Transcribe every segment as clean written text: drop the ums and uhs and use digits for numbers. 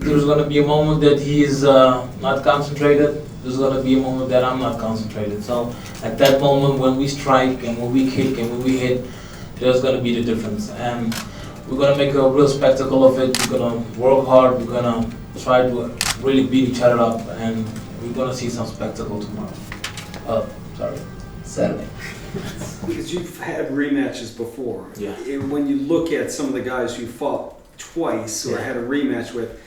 there's gonna be a moment that he's not concentrated. There's gonna be a moment that I'm not concentrated. So at that moment when we strike and when we kick and when we hit, there's gonna be the difference. And we're gonna make a real spectacle of it. We're gonna work hard. We're gonna try to really beat each other up, and we're gonna see some spectacle tomorrow. Saturday. Because you've had rematches before. Yeah. And when you look at some of the guys you fought twice or had a rematch with,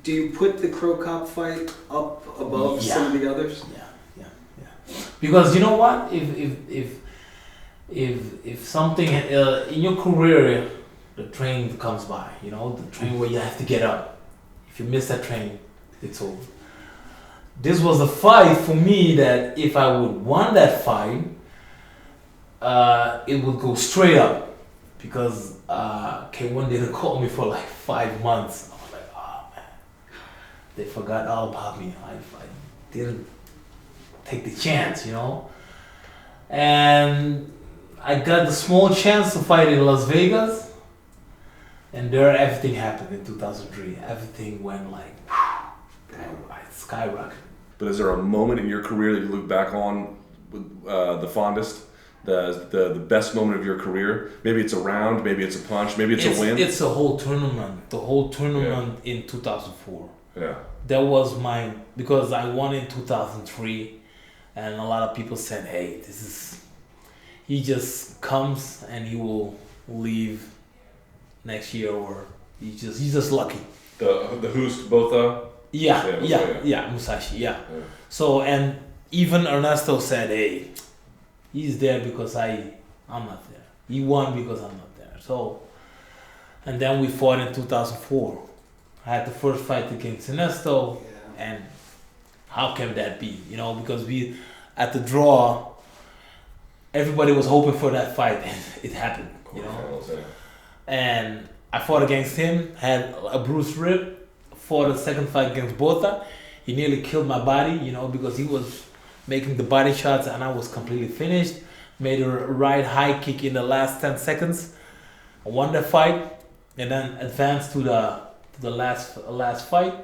do you put the Crow Cop fight up above some of the others? Yeah. Because you know what? If something in your career, the train comes by, you know, the train where you have to get up. If you miss that train, it's over. This was a fight for me that if I would won that fight, it would go straight up, because K1 didn't call me for like 5 months. I was like, oh man, they forgot all about me. I didn't take the chance, you know. And I got the small chance to fight in Las Vegas, and there everything happened in 2003. Everything went like, I skyrocketed. But is there a moment in your career that you look back on with the fondest? The best moment of your career? Maybe it's a round, maybe it's a punch, maybe it's a win? It's a whole tournament. The whole tournament in 2004. Yeah. That was mine, because I won in 2003, and a lot of people said, hey, he just comes and he will leave next year, or he's just lucky. The who's both Musashi, yeah. So, and even Ernesto said, hey, he's there because I'm not there. He won because I'm not there. So, and then we fought in 2004. I had the first fight against Ernesto, and how can that be? You know, because we, at the draw, everybody was hoping for that fight, and it happened, you know. And I fought against him, had a bruised rib, fought a second fight against Bota. He nearly killed my body, you know, because he was making the body shots and I was completely finished. Made a right high kick in the last 10 seconds. I won that fight, and then advanced to the last fight,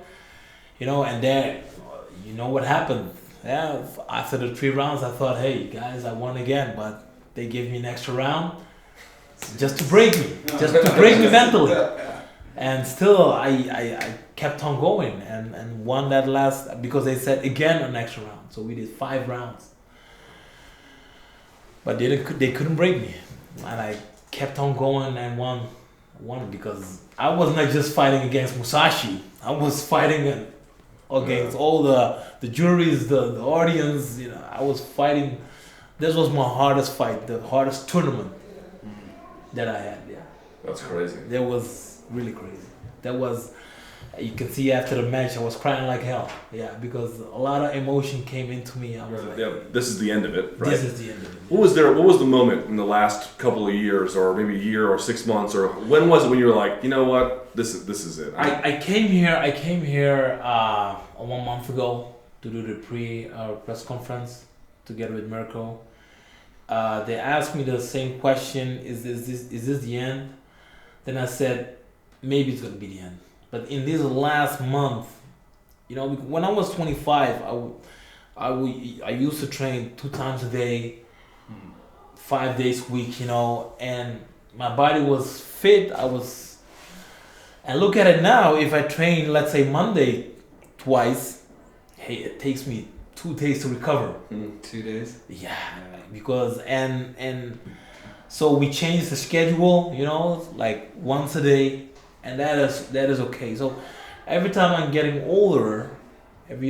you know. And there, you know what happened. Yeah, after the 3 rounds, I thought, hey guys, I won again, but they gave me an extra round just to break me, mentally. And still, I kept on going and won that last, because they said again an extra round. So we did 5 rounds. But they couldn't break me. And I kept on going and won because I was not just fighting against Musashi. I was fighting against all the juries, the audience. You know, I was fighting. This was my hardest fight, the hardest tournament that I had. Yeah. That's crazy. That was really crazy. That was, you can see after the match, I was crying like hell. Yeah, because a lot of emotion came into me. I was like, this is the end of it, right? This is the end of it. What was the moment in the last couple of years, or maybe a year or 6 months, or when was it when you were like, you know what, this is it? I came here 1 month ago to do the press conference together with Mirko. They asked me the same question: Is this the end? Then I said, maybe it's gonna be the end. But in this last month, you know, when I was 25, I used to train 2 times a day, 5 days a week, you know, and my body was fit. And look at it now. If I train, let's say Monday twice, hey, it takes me 2 days to recover. 2 days? Yeah, because and so we changed the schedule, you know, like once a day, and that is okay. So every time I'm getting older, and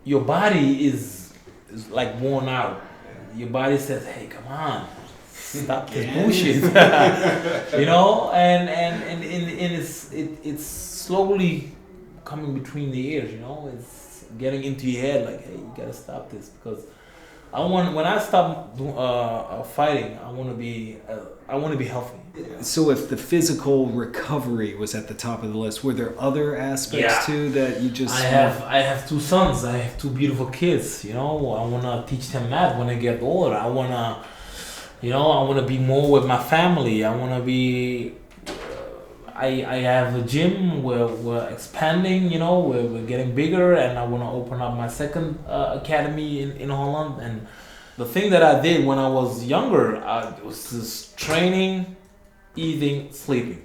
your body is like worn out. Your body says, "Hey, come on, stop this bullshit," you know, and it's slowly coming between the ears, you know. It's getting into your head, like, hey, you gotta stop this, because when I stop fighting, I want to be healthy. So if the physical recovery was at the top of the list, were there other aspects too that you just? I have 2 sons. I have 2 beautiful kids. You know, I want to teach them math when they get older. I want to be more with my family. I want to be I have a gym where we're expanding, we're getting bigger, and I want to open up my second academy in Holland. And the thing that I did when I was younger, was just training, eating, sleeping.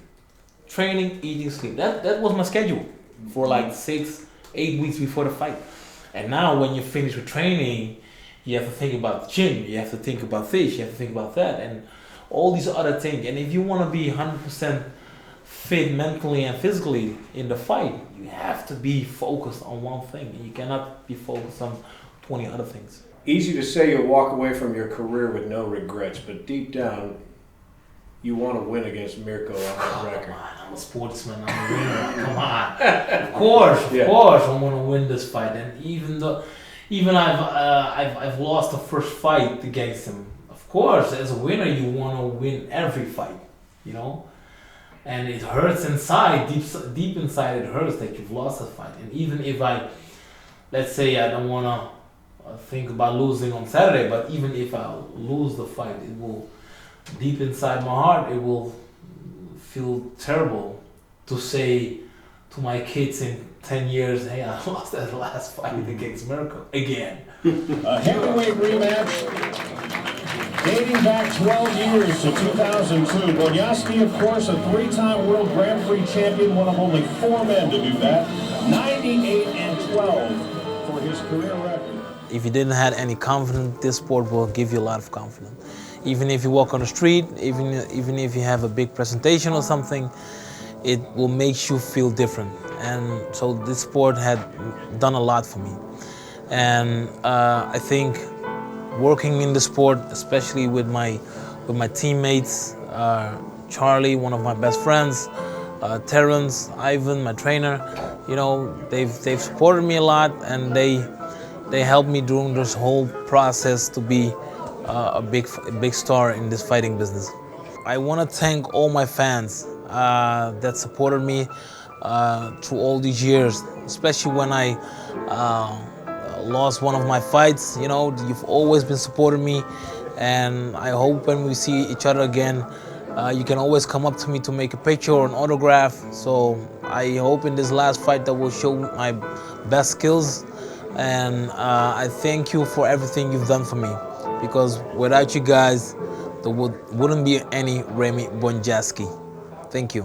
Training, eating, sleep. That was my schedule for like 6-8 weeks before the fight. And now when you finish with training, you have to think about the gym, you have to think about this, you have to think about that, and all these other things. And if you want to be 100% fit mentally and physically in the fight, you have to be focused on one thing. You cannot be focused on 20 other things. Easy to say you'll walk away from your career with no regrets, but deep down, you want to win against Mirko on that record. Come on, I'm a sportsman, I'm a winner. Come on. Of course, I want to win this fight. And even I've lost the first fight against him. Of course, as a winner, you want to win every fight, And it hurts inside, deep inside, it hurts that you've lost a fight. And even if let's say I don't want to think about losing on Saturday, but even if I lose the fight, it will, deep inside my heart, it will feel terrible to say to my kids in 10 years, hey, I lost that last fight against Mirko again. A heavyweight rematch dating back 12 years to 2002. Bonjasky, of course, a three-time World Grand Prix champion, one of only 4 men to do that. 98-12 for his career record. If you didn't have any confidence, this sport will give you a lot of confidence. Even if you walk on the street, even if you have a big presentation or something, it will make you feel different. And so this sport had done a lot for me. And I think working in the sport, especially with my teammates, Charlie, one of my best friends, Terrence, Ivan, my trainer, they've supported me a lot, and they helped me during this whole process to be a big star in this fighting business. I want to thank all my fans that supported me through all these years, especially when I lost one of my fights. You've always been supporting me, and I hope when we see each other again, you can always come up to me to make a picture or an autograph. So I hope in this last fight that will show my best skills, and I thank you for everything you've done for me, because without you guys, there wouldn't be any Remy Bonjasky. Thank you.